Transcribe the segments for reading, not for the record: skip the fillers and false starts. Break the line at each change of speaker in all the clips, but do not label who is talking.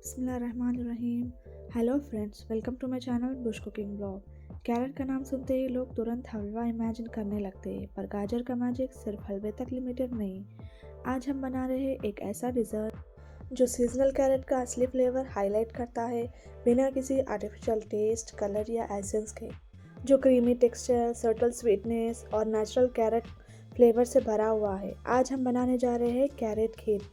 बिस्मिल्लाहिर्रहमानिर्रहीम। Hello friends, welcome to my channel Bush cooking blog. Carrot का नाम सुनते ही लोग तुरंत हलवा इमेजिन करने लगते हैं, पर गाजर का मैजिक सिर्फ हलवे तक लिमिटेड नहीं। आज हम बना रहे हैं एक ऐसा डिज़र्ट जो सीजनल कैरेट का असली फ्लेवर हाईलाइट करता है, बिना किसी आर्टिफिशियल टेस्ट, कलर या एसेंस के। जो क्रीमी टेक्सचर, सटल स्वीटनेस और नेचुरल कैरेट फ्लेवर से भरा हुआ है। आज हम बनाने जा रहे हैं कैरेट खीर।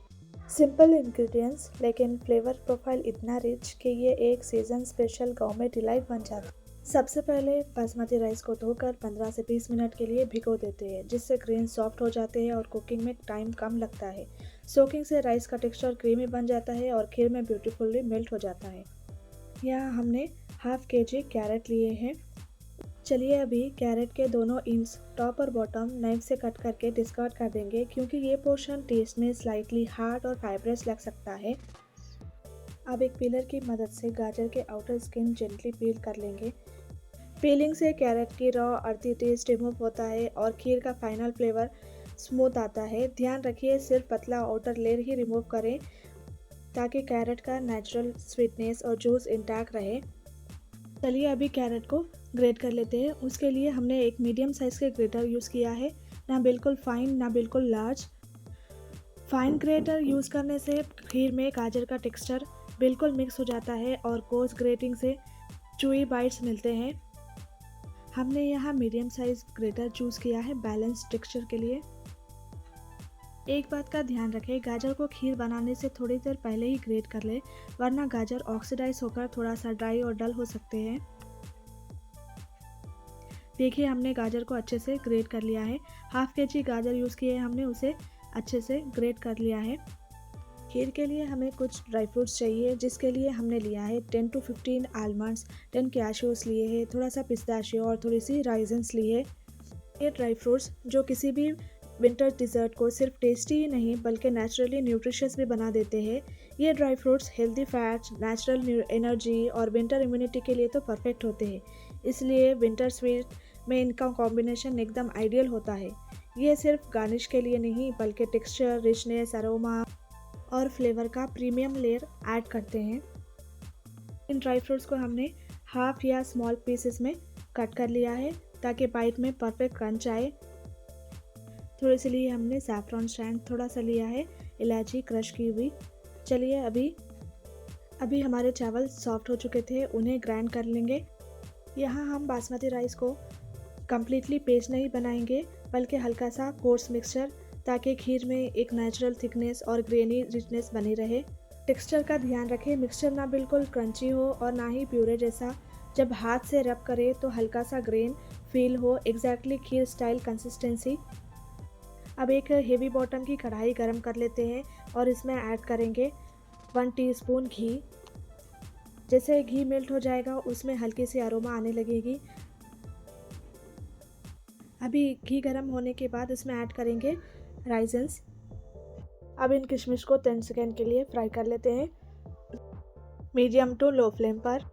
सिंपल इंग्रेडिएंट्स लेकिन फ्लेवर प्रोफाइल इतना रिच कि ये एक सीजन स्पेशल गौरमेट डिलाइट बन जाता है। सबसे पहले बासमती राइस को धोकर 15 से 20 मिनट के लिए भिगो देते हैं, जिससे ग्रेन सॉफ्ट हो जाते हैं और कुकिंग में टाइम कम लगता है। सोकिंग से राइस का टेक्सचर क्रीमी बन जाता है और खीर में ब्यूटीफुली मेल्ट हो जाता है। यहाँ हमने हाफ केजी कैरेट लिए हैं। चलिए अभी कैरेट के दोनों इंड्स टॉप और बॉटम नाइफ से कट करके डिस्कार्ड कर देंगे, क्योंकि ये पोर्शन टेस्ट में स्लाइटली हार्ड और फाइब्रस लग सकता है। अब एक पीलर की मदद से गाजर के आउटर स्किन जेंटली पील कर लेंगे। पीलिंग से कैरेट की रॉ अर्थी टेस्ट रिमूव होता है और खीर का फाइनल फ्लेवर स्मूथ आता है। ध्यान रखिए, सिर्फ पतला आउटर लेयर ही रिमूव करें ताकि कैरेट का नेचुरल स्वीटनेस और जूस इंटैक्ट रहे। चलिए अभी कैरेट को ग्रेट कर लेते हैं। उसके लिए हमने एक मीडियम साइज़ के ग्रेटर यूज़ किया है, ना बिल्कुल फाइन ना बिल्कुल लार्ज। फाइन ग्रेटर यूज़ करने से खीर में गाजर का टेक्सचर बिल्कुल मिक्स हो जाता है और कोर्स ग्रेटिंग से चूई बाइट्स मिलते हैं। हमने यहाँ मीडियम साइज़ ग्रेटर चूज़ किया है बैलेंस टेक्सचर के लिए। एक बात का ध्यान रखें, गाजर को खीर बनाने से थोड़ी देर पहले ही ग्रेट कर ले, वरना गाजर ऑक्सीडाइज होकर थोड़ा सा ड्राई और डल हो सकते हैं। देखिए हमने गाजर को अच्छे से ग्रेट कर लिया है। हाफ केजी गाजर यूज़ किए हैं हमने, उसे अच्छे से ग्रेट कर लिया है। खीर के लिए हमें कुछ ड्राई फ्रूट्स चाहिए, जिसके लिए हमने लिया है 10 to 15 आलमंड्स, 10 कैश्यूज लिए हैं, थोड़ा सा पिस्ताशियो और थोड़ी सी राइजन्स लिए। ये ड्राई फ्रूट्स जो किसी भी विंटर डिज़र्ट को सिर्फ टेस्टी ही नहीं बल्कि नेचुरली न्यूट्रिशियस भी बना देते हैं। ये dry fruits healthy fats, natural energy और विंटर इम्यूनिटी के लिए तो परफेक्ट होते हैं, इसलिए विंटर स्वीट में इनका कॉम्बिनेशन एकदम आइडियल होता है। ये सिर्फ गार्निश के लिए नहीं बल्कि टेक्सचर, रिचनेस, अरोमा और फ्लेवर का प्रीमियम लेयर ऐड करते हैं। इन ड्राई फ्रूट्स को हमने हाफ या स्मॉल पीसेस में कट कर लिया है ताकि बाइट में परफेक्ट क्रंच आए। थोड़ी सी लिए हमने सैफरॉन स्टैंड, थोड़ा सा लिया है इलायची क्रश की हुई। चलिए अभी हमारे चावल सॉफ्ट हो चुके थे, उन्हें ग्राइंड कर लेंगे। यहाँ हम बासमती राइस को कम्प्लीटली पेस्ट नहीं बनाएंगे बल्कि हल्का सा कोर्स मिक्सचर, ताकि खीर में एक नेचुरल थिकनेस और ग्रेनी रिचनेस बनी रहे। टेक्सचर का ध्यान रखें, मिक्सचर ना बिल्कुल क्रंची हो और ना ही प्यूरे जैसा। जब हाथ से रब करें तो हल्का सा ग्रेन फील हो, एग्जैक्टली खीर स्टाइल कंसिस्टेंसी। अब एक हेवी बॉटम की कढ़ाई गरम कर लेते हैं और इसमें ऐड करेंगे 1 टीस्पून घी। जैसे घी मेल्ट हो जाएगा उसमें हल्की सी अरोमा आने लगेगी। अभी घी गरम होने के बाद इसमें ऐड करेंगे राइजन्स। अब इन किशमिश को 10 सेकेंड के लिए फ्राई कर लेते हैं मीडियम टू लो फ्लेम पर।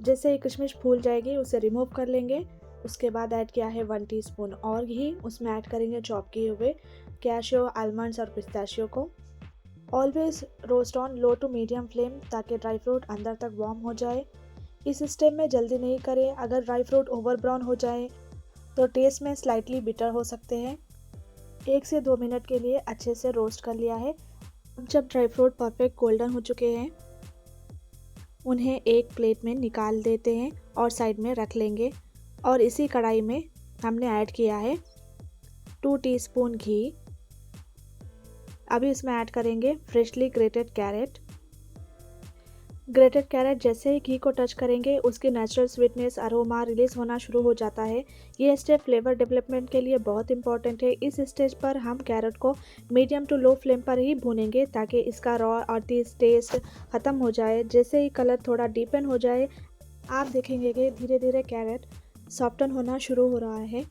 जैसे ये किशमिश फूल जाएगी उसे रिमूव कर लेंगे। उसके बाद ऐड किया है 1 टीस्पून और घी, उसमें ऐड करेंगे चॉप किए हुए कैशियो, आलमंड्स और पिस्ताशियो को। Always roast on low to medium flame ताकि ड्राई फ्रूट अंदर तक वार्म हो जाए। इस स्टेप में जल्दी नहीं करें, अगर ड्राई फ्रूट ओवर ब्राउन हो जाए तो टेस्ट में स्लाइटली बिटर हो सकते हैं। 1 से 2 मिनट के लिए अच्छे से रोस्ट कर लिया है। अब जब ड्राई फ्रूट परफेक्ट गोल्डन हो चुके हैं, उन्हें एक प्लेट में निकाल देते हैं और साइड में रख लेंगे। और इसी कढ़ाई में हमने ऐड किया है 2 टीस्पून घी। अभी इसमें ऐड करेंगे freshly grated carrot. Grated carrot जैसे ही घी को टच करेंगे उसकी नेचुरल स्वीटनेस, अरोमा रिलीज होना शुरू हो जाता है। ये स्टेप फ्लेवर डेवलपमेंट के लिए बहुत इंपॉर्टेंट है। इस स्टेज पर हम कैरेट को मीडियम टू लो फ्लेम पर ही भूनेंगे ताकि इसका रॉ और टेस्ट ख़त्म हो जाए। जैसे ही कलर थोड़ा डीपन हो जाए आप देखेंगे कि धीरे धीरे कैरेट सॉफ्टन होना शुरू हो रहा है।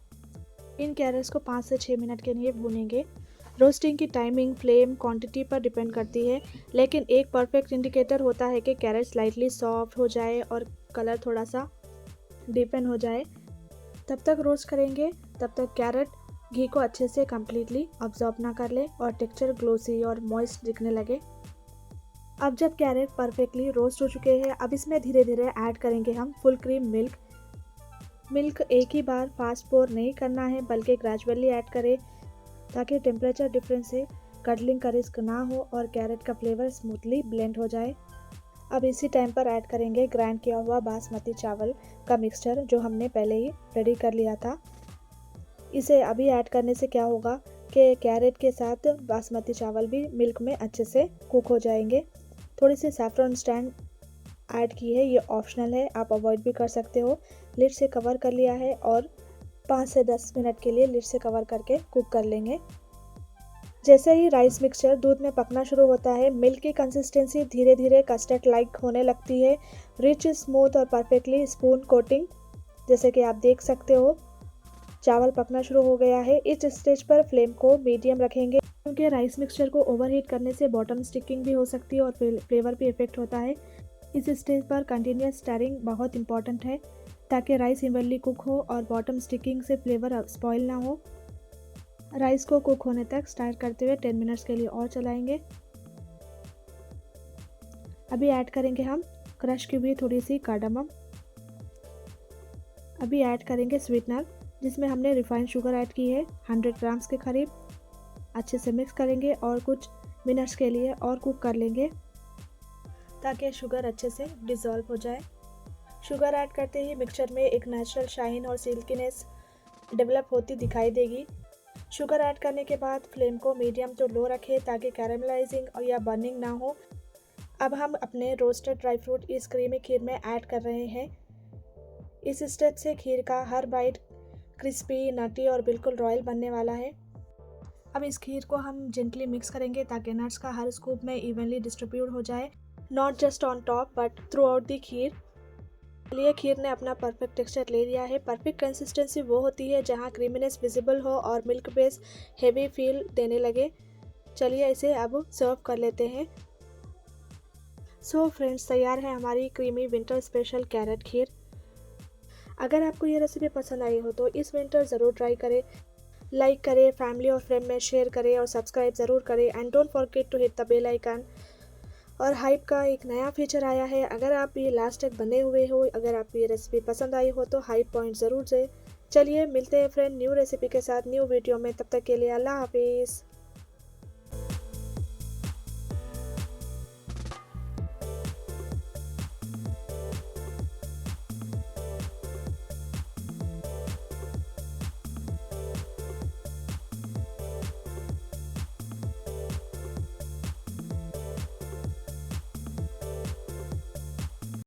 इन कैरेट्स को 5 से 6 मिनट के लिए भूनेंगे। रोस्टिंग की टाइमिंग, फ्लेम, क्वांटिटी पर डिपेंड करती है, लेकिन एक परफेक्ट इंडिकेटर होता है कि कैरेट स्लाइटली सॉफ्ट हो जाए और कलर थोड़ा सा डीपन हो जाए। तब तक रोस्ट करेंगे तब तक कैरेट घी को अच्छे से कम्प्लीटली अब्जॉर्ब ना कर ले और टेक्सचर ग्लोसी और मॉइस्ट दिखने लगे। अब जब कैरेट परफेक्टली रोस्ट हो चुके हैं, अब इसमें धीरे धीरे ऐड करेंगे हम फुल क्रीम मिल्क। मिल्क एक ही बार फास्ट पोर नहीं करना है, बल्कि ग्रेजुअली ऐड करें ताकि टेम्परेचर डिफरेंस से कडलिंग का रिस्क ना हो और कैरेट का फ्लेवर स्मूथली ब्लेंड हो जाए। अब इसी टाइम पर ऐड करेंगे ग्राइंड किया हुआ बासमती चावल का मिक्सचर जो हमने पहले ही रेडी कर लिया था। इसे अभी ऐड करने से क्या होगा कि कैरेट के साथ बासमती चावल भी मिल्क में अच्छे से कुक हो जाएंगे। थोड़ी सी सैफरन स्टैंड ऐड की है, ये ऑप्शनल है, आप अवॉइड भी कर सकते हो। लिड से कवर कर लिया है और 5 से 10 मिनट के लिए लिड से कवर करके कुक कर लेंगे। जैसे ही राइस मिक्सचर दूध में पकना शुरू होता है, मिल्क की कंसिस्टेंसी धीरे धीरे कस्टर्ड लाइक होने लगती है, रिच, स्मूथ और परफेक्टली स्पून कोटिंग, जैसे कि आप देख सकते हो। चावल पकना शुरू हो गया है। इस स्टेज पर फ्लेम को मीडियम रखेंगे क्योंकि राइस मिक्सचर को ओवरहीट करने से बॉटम स्टिकिंग भी हो सकती है और फ्लेवर भी इफेक्ट होता है। इस स्टेज पर कंटिन्यूस स्टरिंग बहुत इंपॉर्टेंट है ताकि राइस इवनली कुक हो और बॉटम स्टिकिंग से फ्लेवर स्पॉइल ना हो। राइस को कुक होने तक स्टर करते हुए 10 मिनट्स के लिए और चलाएंगे। अभी ऐड करेंगे हम क्रश की हुई थोड़ी सी कार्डमम। अभी ऐड करेंगे स्वीटनर जिसमें हमने रिफाइंड शुगर ऐड की है 100 ग्राम्स के करीब। अच्छे से मिक्स करेंगे और कुछ मिनट्स के लिए और कुक कर लेंगे ताकि शुगर अच्छे से डिज़ोल्व हो जाए। शुगर ऐड करते ही मिक्सचर में एक नेचुरल शाइन और सिल्कीनेस डेवलप होती दिखाई देगी। शुगर ऐड करने के बाद फ्लेम को मीडियम टू लो रखें ताकि कैरेमलाइजिंग या बर्निंग ना हो। अब हम अपने रोस्टेड ड्राई फ्रूट इस क्रीमी खीर में ऐड कर रहे हैं। इस स्टेज से खीर का हर बाइट क्रिस्पी, नटी और बिल्कुल रॉयल बनने वाला है। अब इस खीर को हम जेंटली मिक्स करेंगे ताकि नट्स का हर स्कूप में इवनली डिस्ट्रीब्यूट हो जाए, not just on top but throughout the kheer. लिए खीर ने अपना परफेक्ट टेक्सचर ले लिया है। परफेक्ट कंसिस्टेंसी वो होती है जहाँ क्रीमीनेस विजिबल हो और मिल्क बेस हेवी फील देने लगे। चलिए इसे अब सर्व कर लेते हैं। सो फ्रेंड्स, तैयार है हमारी क्रीमी विंटर स्पेशल कैरेट खीर। अगर आपको ये रेसिपी पसंद आई हो तो इस विंटर ज़रूर ट्राई करें। लाइक करें, फैमिली और फ्रेंड में शेयर करें और सब्सक्राइब ज़रूर करें and don't forget to hit the bell icon. और हाइप का एक नया फीचर आया है, अगर आप ये लास्ट तक बने हुए हो, अगर आपको ये रेसिपी पसंद आई हो तो हाइप पॉइंट ज़रूर से। चलिए मिलते हैं फ्रेंड न्यू रेसिपी के साथ न्यू वीडियो में, तब तक के लिए अल्लाह हाफिज़।